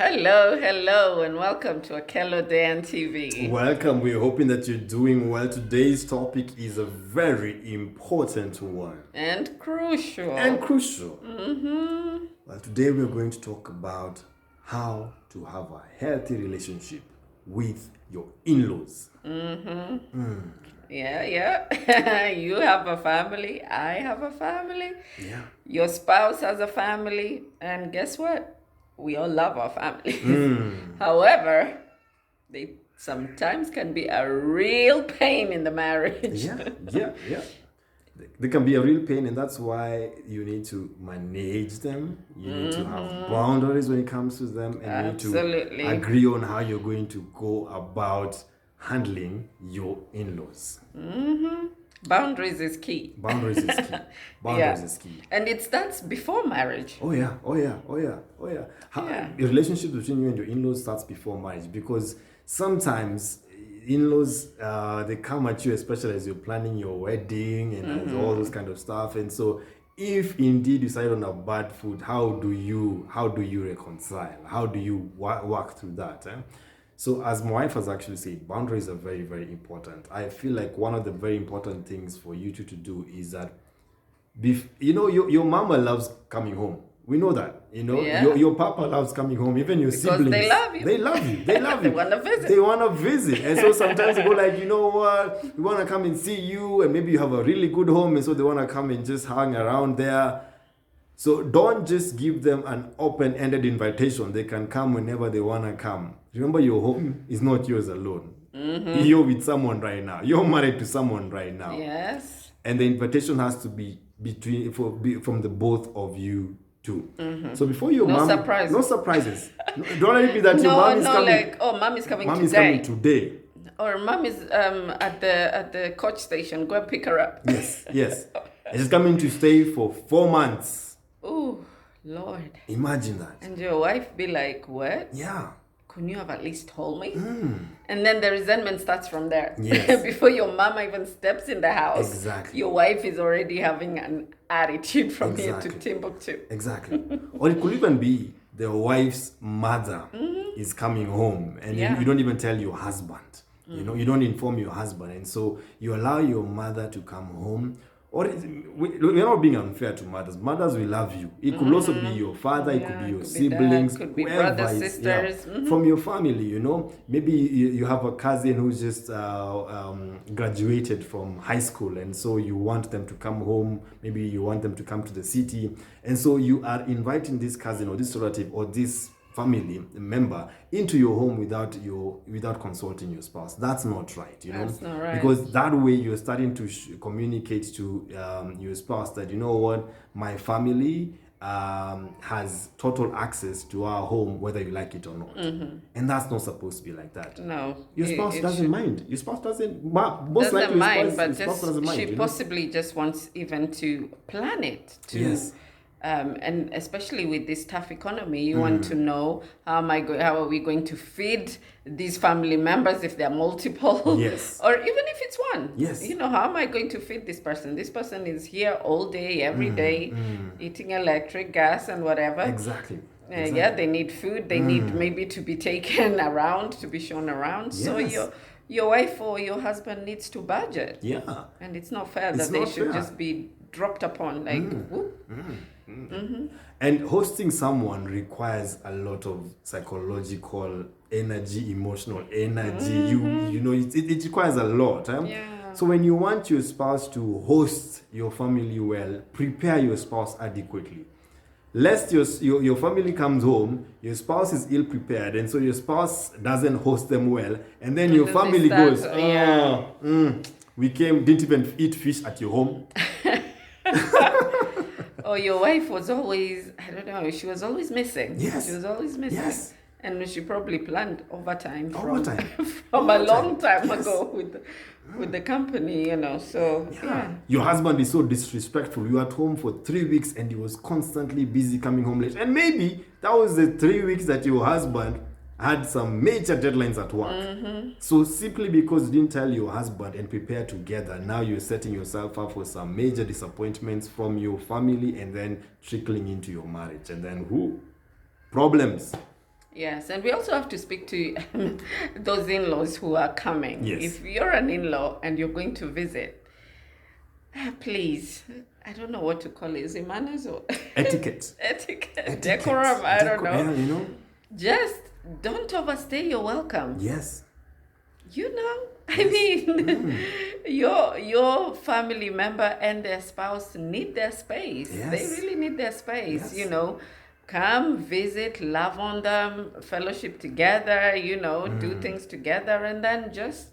Hello, and welcome to Akello Dan TV. Welcome. We're hoping that you're doing well. Today's topic is a very important one And crucial. and crucial. Well, today we're going to talk about how to have a healthy relationship with your in-laws. Yeah. You have a family. I have a family. Yeah. Your spouse has a family. And guess what? We all love our families. However, they sometimes can be a real pain in the marriage. Yeah. They can be a real pain, and that's why you need to manage them. You need to have boundaries when it comes to them, and Absolutely. you need to agree on how you're going to go about handling your in-laws. Boundaries is key. Boundaries is key. Boundaries is key. And it starts before marriage. Oh yeah. Yeah. The relationship between you and your in-laws starts before marriage, because sometimes in-laws they come at you, especially as you're planning your wedding and all those kind of stuff. And so if indeed you decide on a bad foot, how do you reconcile? How do you work through that? So as my wife has actually said, boundaries are very, very important. I feel like one of the very important things for you two to do is that, your mama loves coming home. We know that. Yeah. Your papa loves coming home. Even your siblings. they love you. They love you. They love They you. want to visit. They want to visit. And so sometimes they go like, you know what? We want to come and see you. And maybe you have a really good home. And so they want to come and just hang around there. So don't just give them an open-ended invitation. They can come whenever they want to come. Remember, your home is not yours alone. You're with someone right now. You're married to someone right now. Yes. And the invitation has to be from the both of you two. So before your No mom, surprises. no surprises. Don't let it be that your mom is coming. like, oh, mom is coming Mom is today. coming today. Or mom is at the coach station. Go and pick her up. Yes. And she's coming to stay for 4 months. Oh, Lord. Imagine that. And your wife be like, what? Yeah. Couldn't you have at least told me? And then the resentment starts from there. Yes. Before your mama even steps in the house, Exactly. your wife is already having an attitude from here to Exactly. Timbuktu. Exactly. Or it could even be the wife's mother is coming home, and Yeah. you don't even tell your husband. You don't inform your husband, and so you allow your mother to come home. Or we're not being unfair to mothers. Mothers will love you. It could also be your father. It could be your siblings. Could be whoever brothers, is, sisters. from your family. Maybe you have a cousin who's just graduated from high school, and so you want them to come home. Maybe you want them to come to the city, and so you are inviting this cousin or this relative or this family member into your home without consulting your spouse. That's not right. That's not right. Because that way you're starting to communicate to your spouse that, you know what, my family has total access to our home, whether you like it or not. And that's not supposed to be like that. No. Your spouse doesn't mind. Your spouse doesn't most Doesn't likely mind, your but spouse doesn't mind. she possibly just wants even to plan it. Yes. And especially with this tough economy, you want to know how are we going to feed these family members if they're multiple? Yes. Or even if it's one. Yes. How am I going to feed this person? This person is here all day, every day, eating electric, gas, and whatever. Exactly. Yeah, they need food. They need maybe to be taken around, to be shown around. Yes. So your wife or your husband needs to budget. Yeah. And it's not fair It's that they not should fair. just be dropped upon like, whoop. And hosting someone requires a lot of psychological energy, emotional energy. It requires a lot. Yeah. So when you want your spouse to host your family well, prepare your spouse adequately. Lest your family comes home, your spouse is ill prepared, and so your spouse doesn't host them well, and then your then they family start, goes, we didn't even eat fish at your home. Or your wife was always, I don't know, she was always missing. Yes. She was always missing. Yes. And she probably planned overtime from Overtime. a long time Yes. ago with the company, So, yeah. Your husband is so disrespectful. You were at home for 3 weeks and he was constantly busy coming home late. And maybe that was the 3 weeks that your husband had some major deadlines at work. So simply because you didn't tell your husband and prepare together, now you're setting yourself up for some major disappointments from your family and then trickling into your marriage. And then problems. Yes, and we also have to speak to those in-laws who are coming. Yes. If you're an in-law and you're going to visit, please, I don't know what to call it. Is it manners or Etiquette. etiquette, decorum? I don't know. Yeah, you know. Just don't overstay your welcome. Yes. You know, I mean, your family member and their spouse need their space. Yes. They really need their space. Yes. You know, come visit, love on them, fellowship together. You know, do things together, and then just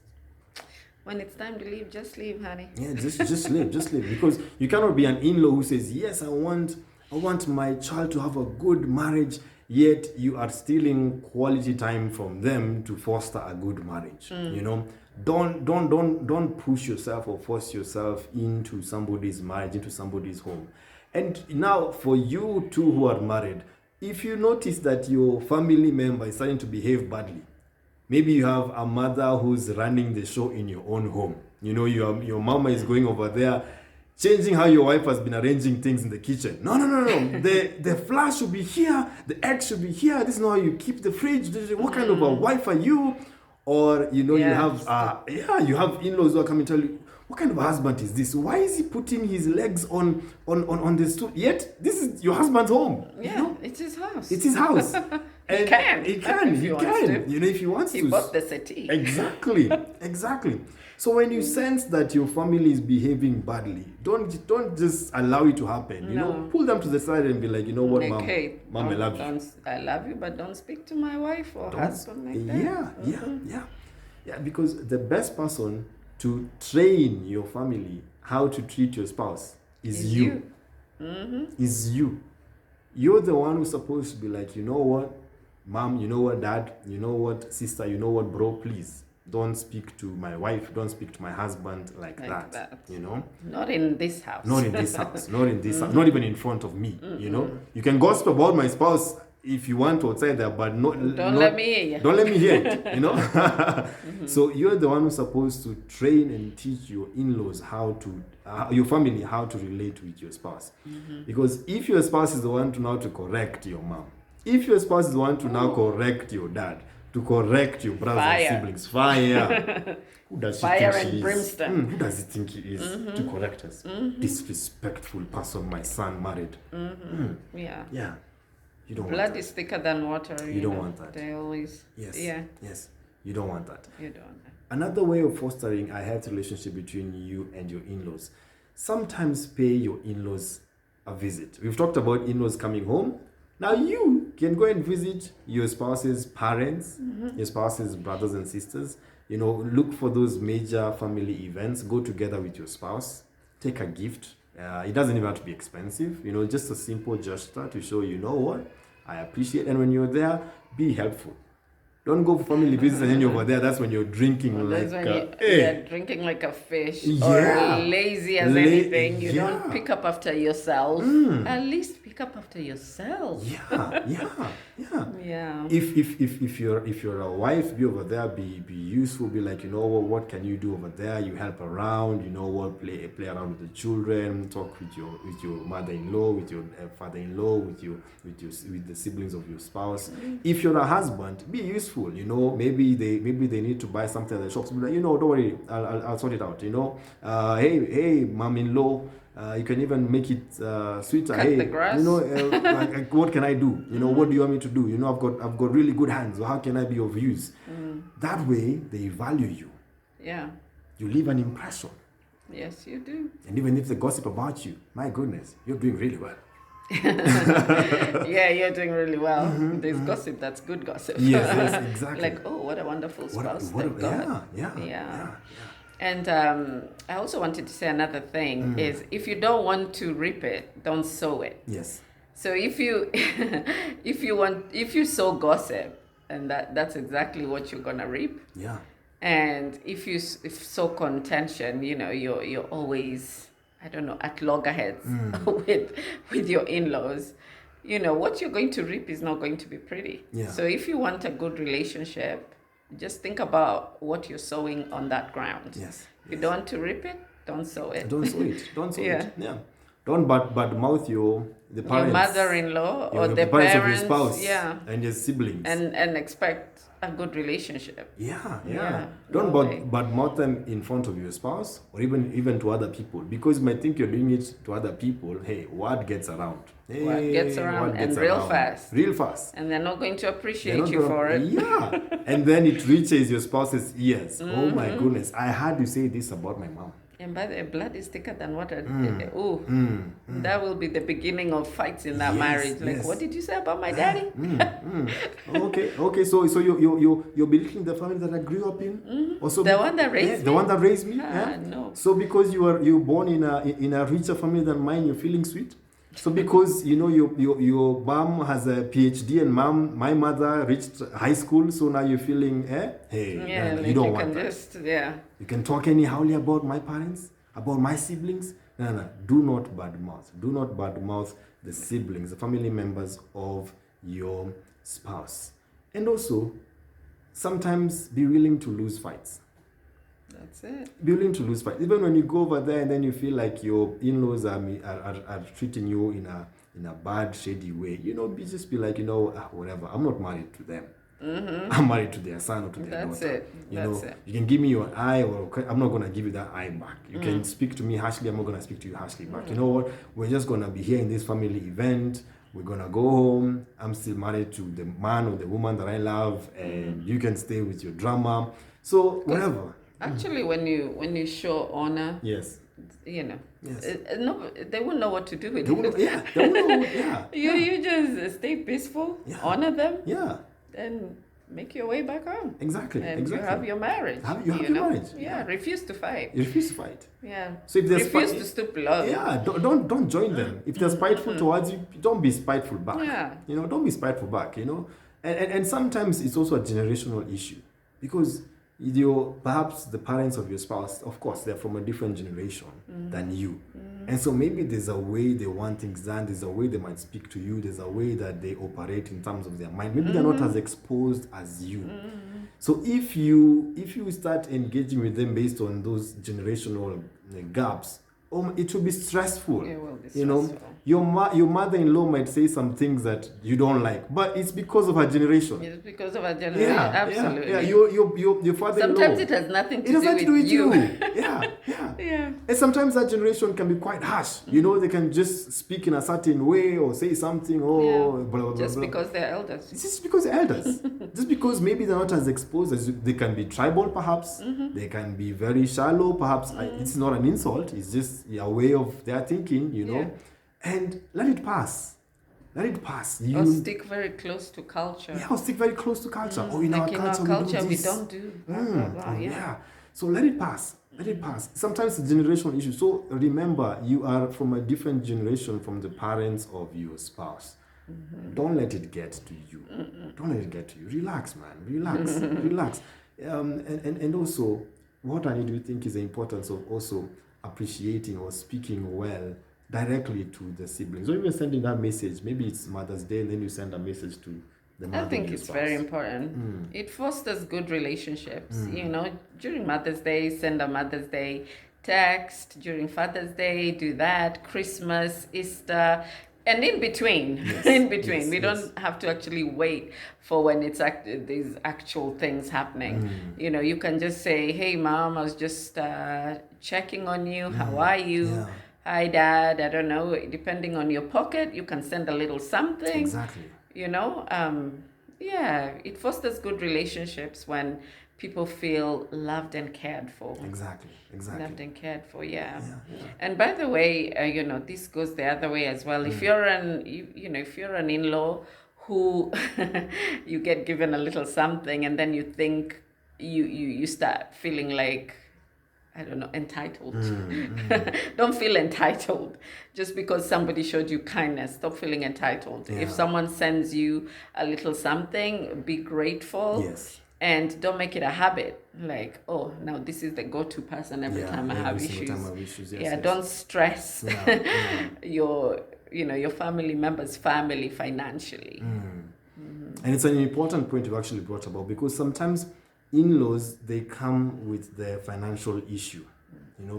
when it's time to leave, just leave, honey. Yeah, just leave, because you cannot be an in-law who says, yes, I want my child to have a good marriage, yet you are stealing quality time from them to foster a good marriage. You know, don't push yourself or force yourself into somebody's marriage, into somebody's home. And now for you two who are married, if you notice that your family member is starting to behave badly, maybe you have a mother who's running the show in your own home. You know, your mama is going over there, changing how your wife has been arranging things in the kitchen. No. The flour should be here. The eggs should be here. This is not how you keep the fridge. What kind of a wife are you? Or, you know, Yes. you have in-laws who are coming to tell you, what kind of a husband is this? Why is he putting his legs on the stool? Yet, this is your husband's home. Yeah, You know? it's his house. It's his house. And can. He If can. he wants to. You know, if he wants He to. bought the settee. Exactly. So when you sense that your family is behaving badly, don't just allow it to happen. You know, pull them to the side and be like, you know what, mom, Okay, I love you. I love you, but don't speak to my wife or husband like that. Yeah. Because the best person to train your family how to treat your spouse is you. Is you. You're the one who's supposed to be like, you know what, mom, you know what, dad, you know what, sister, you know what, bro, please don't speak to my wife, don't speak to my husband like that. You know, Not in this house. not in this house, not in this house, not even in front of me. You know, you can gossip about my spouse if you want to outside there, but Don't let me hear you. don't let me hear it. You know. So you're the one who's supposed to train and teach your in-laws how to your family how to relate with your spouse. Because if your spouse is the one to correct your mom, if your spouse is the one to now correct your dad, to correct your brothers and siblings, fire. Who does she Fire think and she is? brimstone. Who does he think he is to correct us? Disrespectful person my son married. Yeah. You don't Blood want is thicker than water. You don't know. want that. They always. that. Yeah. Yes. You don't want that. You don't want that. Another way of fostering a healthy relationship between you and your in-laws. Sometimes pay your in-laws a visit. We've talked about in-laws coming home. Now you can go and visit your spouse's parents, your spouse's brothers and sisters. You know, look for those major family events. Go together with your spouse. Take a gift. It doesn't even have to be expensive. You know, just a simple gesture to show, you know what, I appreciate. And when you're there, be helpful. Don't go for family visits and then you're over there. That's when you're drinking That's like when you're drinking like a fish Yeah. or lazy as anything. You yeah. don't pick up after yourself. At least pick up after yourself. yeah. Yeah. If you're a wife, be over there, be useful, be like, you know what can you do over there? You help around, you know what, play around with the children, talk with your mother-in-law, with your father-in-law, with the siblings of your spouse. If you're a husband, be useful. You know, maybe they need to buy something at the shops. Be like, you know, don't worry, I'll sort it out. You know, hey, mom-in-law. You can even make it sweeter. Cut the grass. You know, like, what can I do? You know, what do you want me to do? You know, I've got really good hands. So how can I be of use? That way, they value you. Yeah. You leave an impression. Yes, you do. And even if they gossip about you, my goodness, you're doing really well. Yeah, you're doing really well. There's gossip that's good gossip. Yes, exactly. Like, oh, what a wonderful spouse they've got. Yeah. And I also wanted to say another thing is if you don't want to reap it, don't sow it. Yes. So if you if you sow gossip, and that's exactly what you're gonna reap. Yeah. And if you sow contention, you know, you're always, I don't know, at loggerheads with your in-laws. You know, what you're going to reap is not going to be pretty. Yeah. So if you want a good relationship, just think about what you're sowing on that ground. Yes. If you don't want to reap it, don't sow it. Don't sow it. Don't sow Yeah. it. Yeah. Don't badmouth the Your parents, mother-in-law or your the parents of your parents, spouse, yeah, and your siblings. and expect a good relationship. Yeah. Don't No way. badmouth them in front of your spouse or even to other people, because you might think you're doing it to other people. Hey, word gets around. What gets around Word gets and real around. fast. Real fast. And they're not going to They're appreciate not you gonna, for it. yeah. And then it reaches your spouse's ears. Oh my goodness, I had to say this about my mom. And by the way, blood is thicker than water. That will be the beginning of fights in that Yes, marriage. Like, yes. what did you say about my daddy? Okay. So you're belittling the family that I grew up in. Also, The one that raised the me? one that raised me. No. So because you born in a richer family than mine, you're feeling sweet. So because your mom has a PhD and my mother reached high school, so now you're feeling hey, Yeah, no, like you don't you want can that. just, yeah. You can talk anyhowly about my parents, about my siblings. No. Do not badmouth. Do not badmouth the siblings, the family members of your spouse. And also, sometimes be willing to lose fights. That's it. Be willing to lose fights. Even when you go over there and then you feel like your in-laws are treating you in a bad, shady way, just be like, whatever. I'm not married to them. I'm married to their son or to their That's daughter. it. That's it. You can give me your eye, or I'm not gonna give you that eye back. You can speak to me harshly. I'm not gonna speak to you harshly back. You know what? We're just gonna be here in this family event. We're gonna go home. I'm still married to the man or the woman that I love, and you can stay with your drama. So whatever. Actually, when you show honor, Yes. Yes. No, they won't know what to do with they will, it. yeah, they will know, yeah. You just stay peaceful, honor them, Yeah. then make your way back home. Exactly. And you have your marriage. You have your marriage. Yeah, refuse to fight. You refuse to fight. Yeah. So if there's refuse to stoop low. Yeah, don't join them. If they're spiteful towards you, don't be spiteful back. Yeah. Don't be spiteful back. And sometimes it's also a generational issue, because perhaps the parents of your spouse, of course, they're from a different generation than you. And so maybe there's a way they want things done, there's a way they might speak to you, there's a way that they operate in terms of their mind. Maybe they're not as exposed as you. So if you start engaging with them based on those generational gaps, it will be stressful. It will be stressful. Your mother-in-law might say some things that you don't like, but it's because of her generation. It's because of her generation. Absolutely. Yeah. Your father-in-law. Sometimes it has nothing to do with you. Yeah. And sometimes that generation can be quite harsh. They can just speak in a certain way or say something. Blah, blah, just blah. because they're elders. It's just because they're elders. Just because maybe they're not as exposed as you. They can be tribal, perhaps. They can be very shallow, perhaps. It's not an insult. It's just a way of their thinking, Yeah. And let it pass. Let it pass. Or stick very close to culture. Yeah, or stick very close to culture. In our culture, we don't do blah, blah, blah. Yeah. So let it pass. Let it pass. Sometimes it's a generational issue. So remember, you are from a different generation from the parents of your spouse. Don't let it get to you. Don't let it get to you. Relax, man. Relax. Relax. And also, what I do you think is the importance of also appreciating or speaking well directly to the siblings, or even sending that message. Maybe it's Mother's Day, and then you send a message to the mother. I think it's very important. It fosters good relationships. During Mother's Day, send a Mother's Day text. During Father's Day, do that. Christmas, Easter, and in between. Yes. We don't have to actually wait for when it's these actual things happening. You can just say, "Hey, Mom, I was just checking on you. How are you?" Yeah. "Hi, Dad." I don't know. Depending on your pocket, you can send a little something. Exactly. It fosters good relationships when people feel loved and cared for. Exactly. Loved and cared for, yeah. And by the way, this goes the other way as well. If you're if you're an in-law who you get given a little something, and then you think you start feeling like, I don't know, entitled. Don't feel entitled just because somebody showed you kindness. Stop feeling entitled. Yeah. If someone sends you a little something, be grateful. Yes. And don't make it a habit. Like, oh, now this is the go-to person every time I have issues. Yes. Don't stress your family member's family financially. And it's an important point you've actually brought about, because sometimes in-laws, they come with the financial issue,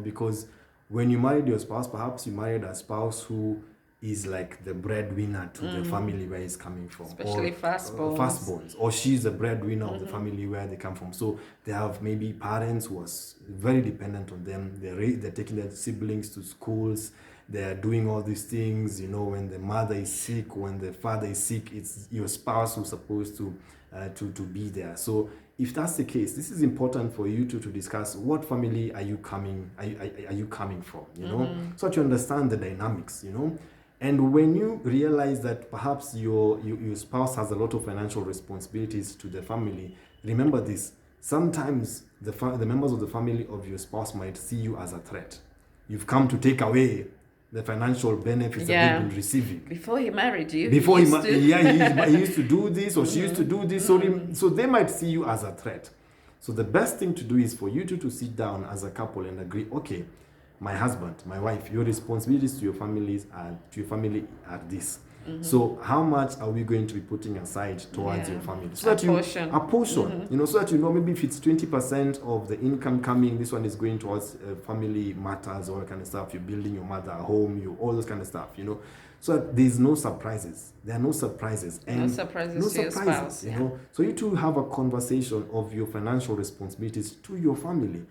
because when you married your spouse, perhaps you married a spouse who is like the breadwinner to the family where he's coming from, Especially or firstborns. or she's the breadwinner of the family where they come from. So they have maybe parents who are very dependent on them. They're taking their siblings to schools. They are doing all these things. You know, when the mother is sick, when the father is sick, it's your spouse who's supposed to be there. So if that's the case, this is important for you to discuss what family are you coming from, you know, so that you understand the dynamics, you know. And when you realize that perhaps your spouse has a lot of financial responsibilities to the family, remember this: sometimes the members of the family of your spouse might see you as a threat. You've come to take away the financial benefits that they've been receiving. Before he married you, he used to do this, or she used to do this. So they might see you as a threat. So the best thing to do is for you two to sit down as a couple and agree, okay, my husband, my wife, your responsibilities to your family are this. So how much are we going to be putting aside towards your family? So that a portion, you know, so that you know, maybe if it's 20% of the income coming, this one is going towards family matters, all that kind of stuff. You're building your mother a home, all those kind of stuff, you know. So that there's no surprises. There are no surprises. And no surprises to your spouse, you know. So you two have a conversation of your financial responsibilities to your family.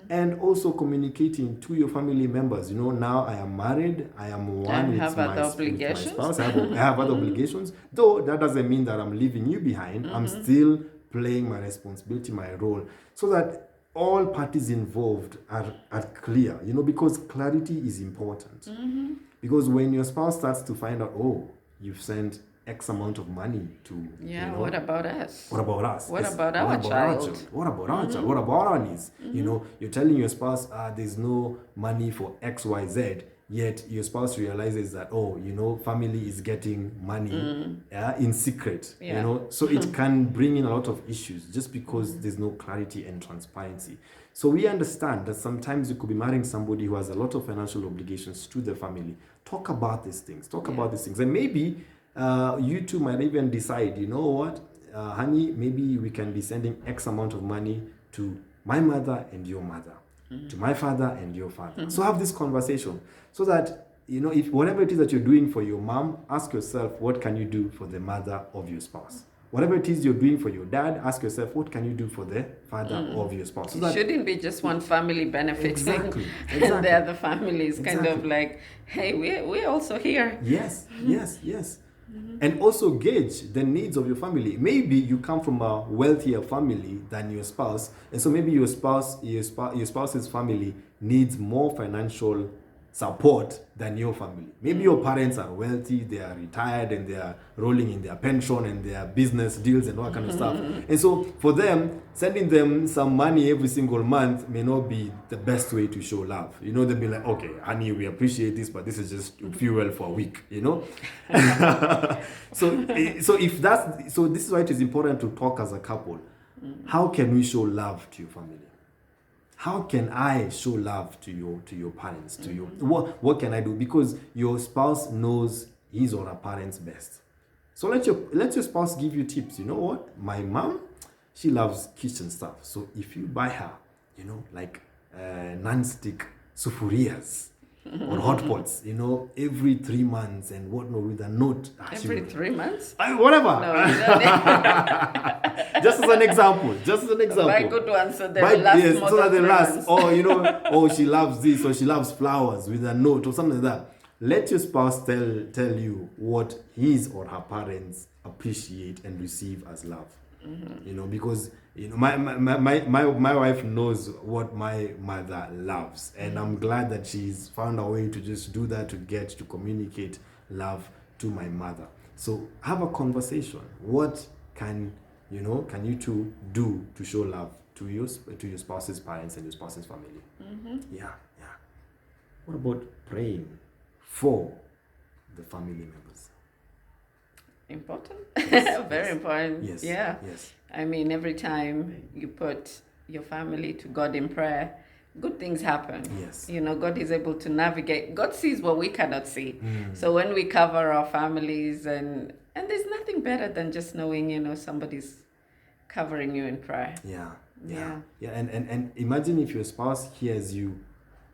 And also communicating to your family members. You know, now I am married. I am one with my spouse. I have other obligations. Though that doesn't mean that I'm leaving you behind. I'm still playing my responsibility, my role, so that all parties involved are clear. You know, because clarity is important. Because when your spouse starts to find out, oh, you've sent X amount of money to, you know, what about us? What about us? What about our child? What about our child? What about our needs? You know, you're telling your spouse, there's no money for X, Y, Z. Yet your spouse realizes that, oh, you know, family is getting money in secret. You know, so it can bring in a lot of issues just because there's no clarity and transparency. So we understand that sometimes you could be marrying somebody who has a lot of financial obligations to the family. Talk about these things. And maybe you two might even decide, you know what, honey, maybe we can be sending X amount of money to my mother and your mother, to my father and your father. So have this conversation so that, you know, if whatever it is that you're doing for your mom, ask yourself, what can you do for the mother of your spouse? Whatever it is you're doing for your dad, ask yourself, what can you do for the father of your spouse? So it shouldn't be just one family benefiting exactly. and the other family is kind of like, hey, we're also here. Yes. And also gauge the needs of your family. Maybe you come from a wealthier family than your spouse, and so maybe your spouse's family needs more financial support than your family. Maybe your parents are wealthy, they are retired, and they are rolling in their pension and their business deals and all that kind of stuff. And so for them, sending them some money every single month may not be the best way to show love. You know, they'll be like, okay, honey, we appreciate this, but this is just fuel for a week, you know? So this is why it is important to talk as a couple. How can we show love to your family? How can I show love to your parents, to you? What can I do? Because your spouse knows his or her parents best. So let your spouse give you tips. You know what? My mom, she loves kitchen stuff. So if you buy her, you know, like non-stick sufurias or hot pots, you know, every 3 months and whatnot with a note. Every 3 months? Whatever. No, you don't. Just as an example. Buy good ones so they last more than 3 months. Or, you know, she loves this, or she loves flowers with a note or something like that. Let your spouse tell you what his or her parents appreciate and receive as love. You know, because, you know, my wife knows what my mother loves, and I'm glad that she's found a way to just do that, to communicate love to my mother. So have a conversation. What can you two do to show love to your spouse's parents and your spouse's family? Yeah. What about praying for the family members? Important. Yes, Very important. Yes. Yeah. Yes. I mean, every time you put your family to God in prayer, good things happen. Yes. You know, God is able to navigate. God sees what we cannot see. So when we cover our families, and there's nothing better than just knowing, you know, somebody's covering you in prayer. Yeah. And imagine if your spouse hears you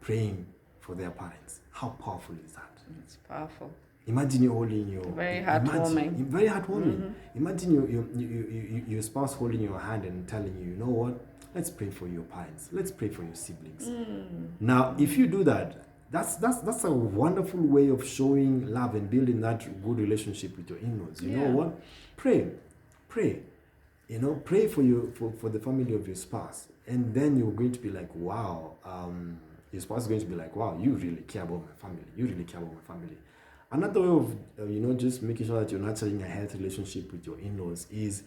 praying for their parents. How powerful is that? It's powerful. Imagine you holding your... Very heartwarming. Very heartwarming. Imagine your spouse holding your hand and telling you, you know what? Let's pray for your parents. Let's pray for your siblings. Now, if you do that, that's a wonderful way of showing love and building that good relationship with your in-laws. You know what? Pray. You know, pray for the family of your spouse. And then you're going to be like, wow. Your spouse is going to be like, wow, you really care about my family. You really care about my family. Another way of, just making sure that you're nurturing a healthy relationship with your in-laws is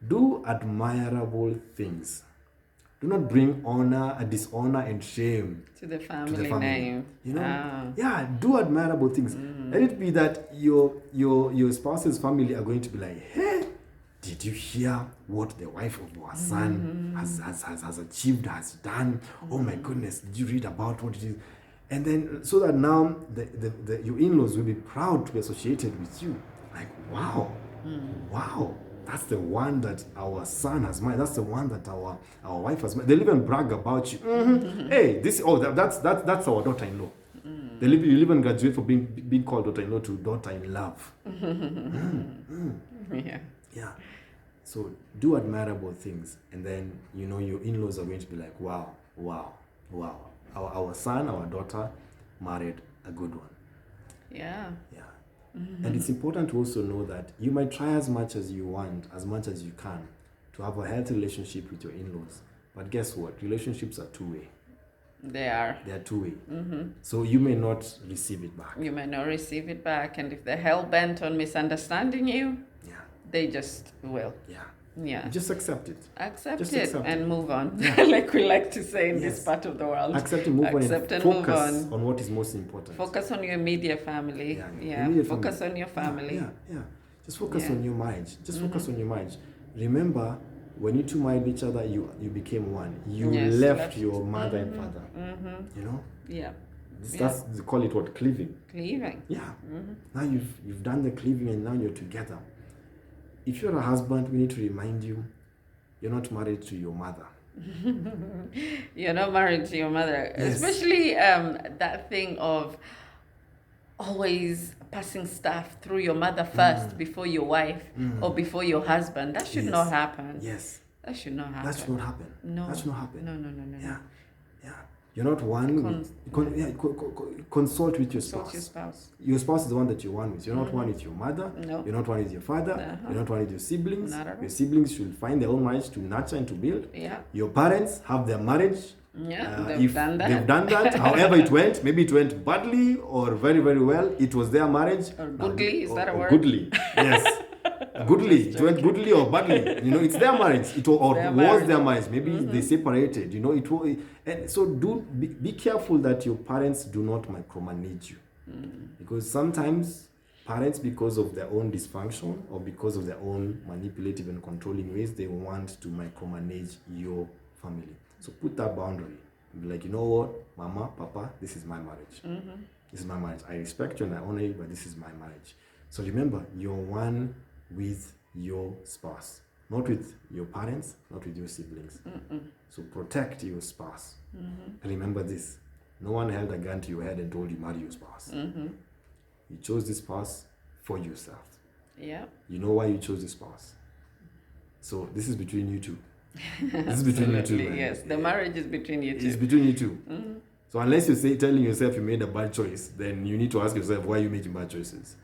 do admirable things. Do not bring dishonor and shame to the family name. You know, do admirable things. Let it be that your spouse's family are going to be like, hey, did you hear what the wife of our son has achieved, has done? Oh my goodness, did you read about what it is? And then, so that now your in-laws will be proud to be associated with you. Like, wow, that's the one that our son has married. That's the one that our wife has married. They'll even brag about you. Hey, that's our daughter-in-law. They'll even graduate from being called daughter-in-law to daughter-in-love. Yeah. So do admirable things, and then your in-laws are going to be like, wow. Our son, our daughter married a good one. Yeah. And it's important to also know that you might try as much as you want, as much as you can, to have a healthy relationship with your in-laws. But guess what? Relationships are two-way. They are. They are two-way. So you may not receive it back. You may not receive it back. And if they're hell-bent on misunderstanding you, they just will. Yeah. Just accept it. Accept it and move on. Like we like to say in this part of the world. Accept and move on. And focus on what is most important. Focus on your immediate family. Focus on your family. Just focus on your marriage. Just focus on your marriage. Remember, when you two married each other, you became one. You left your mother and father. You know? Yeah. That's they call it what? Cleaving. Cleaving. Yeah. Now you've done the cleaving and now you're together. If you're a husband, we need to remind you, you're not married to your mother. You're not married to your mother. Yes. Especially that thing of always passing stuff through your mother first before your wife or before your husband. That should not happen. Yes. That should not happen. That should not happen. No. That should not happen. No. Yeah. You're not one. Consult with your spouse. Your spouse is the one that you're one with. You're not one with your mother. No. You're not one with your father. You're not one with your siblings. Not at all. Your siblings should find their own marriage to nurture and to build. Yeah. Your parents have their marriage. Yeah, they've done that. They've done that. However it went, maybe it went badly or very, very well. It was their marriage. Or goodly, is that a word? Goodly, yes. Goodly. It went goodly or badly. It's their marriage. It was their marriage. Maybe they separated. And so be careful that your parents do not micromanage you, because sometimes parents, because of their own dysfunction or because of their own manipulative and controlling ways, they want to micromanage your family. So put that boundary. Be like, you know what, Mama, Papa, this is my marriage. This is my marriage. I respect you and I honor you, but this is my marriage. So remember, you're one with your spouse, not with your parents, not with your siblings. So protect your spouse. And remember this, no one held a gun to your head and told you marry your spouse. You chose this spouse for yourself. Yeah. You know why you chose this spouse. So this is between you two. This is between you two, man. Yes, the marriage is between you two. It's between you two. So unless you're telling yourself you made a bad choice, then you need to ask yourself why you're making bad choices.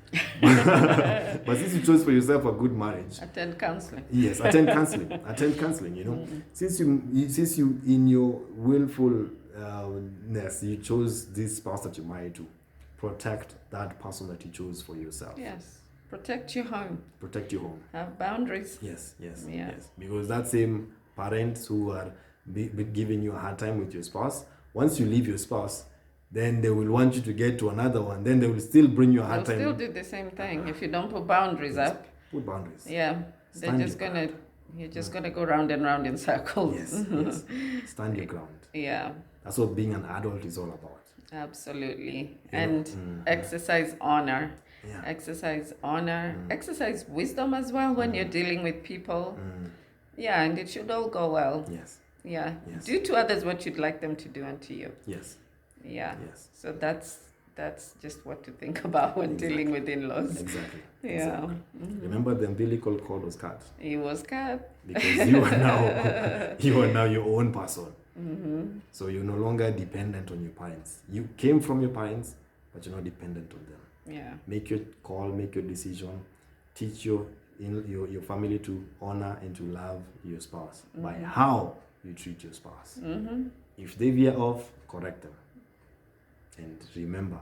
But since you chose for yourself a good marriage, attend counseling. Yes, attend counseling. Attend counseling. Since you in your willfulness, you chose this spouse that you're married to, protect that person that you chose for yourself. Yes. Protect your home. Protect your home. Have boundaries. Yes. Because that same parents who are giving you a hard time with your spouse, once you leave your spouse, then they will want you to get to another one. Then they will still bring you a hard time. They'll still do the same thing if you don't put boundaries up. Put boundaries. Yeah. You're just gonna go round and round in circles. Yes. Stand your ground. Yeah. That's what being an adult is all about. Absolutely. Exercise honor. Yeah. Exercise honor. Exercise wisdom as well when you're dealing with people. Yeah, and it should all go well. Yes. Yeah. Do to others what you'd like them to do unto you. Yes. Yeah. Yes. So that's just what to think about when dealing with in-laws. Exactly. Yeah. Exactly. Remember the umbilical cord was cut. He was cut. Because you are now you are now your own person. So you're no longer dependent on your parents. You came from your parents, but you're not dependent on them. Yeah. Make your call, make your decision, teach your family to honor and to love your spouse by how you treat your spouse. If they veer off, correct them. And remember,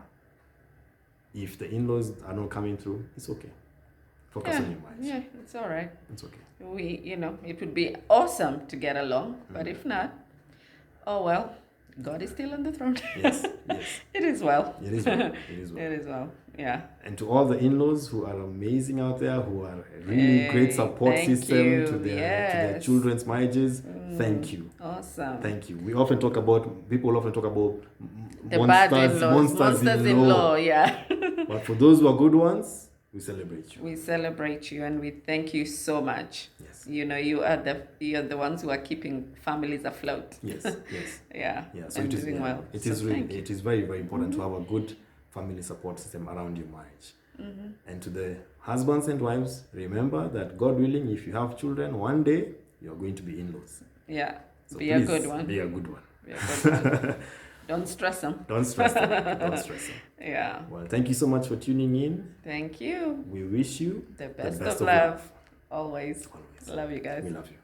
if the in-laws are not coming through, it's okay. Focus on your mind. Yeah, it's all right. It's okay. It would be awesome to get along, but if not, oh well, God is still on the throne. Yes, yes. It is well. It is well. It is well. It is well. Yeah. And to all the in-laws who are amazing out there, who are a really great support thank system you. to their Yes. children's marriages, thank you. Awesome. Thank you. People often talk about The bad in-laws. Monsters in law, yeah. But for those who are good ones, we celebrate you. We celebrate you and we thank you so much. Yes. You're the ones who are keeping families afloat. Yes, yes. Yeah. Yeah. So and it is doing well. It So is really thank you. it is very, very important to have a good family support system around your marriage. And to the husbands and wives, remember that God willing, if you have children, one day you're going to be in-laws. Yeah. So Be a good one. Be a good one. Be a good one. Don't stress them. Don't stress them. Don't stress them. Yeah. Well, thank you so much for tuning in. Thank you. We wish you The best best of love. Always. Always. Love you guys. We love you.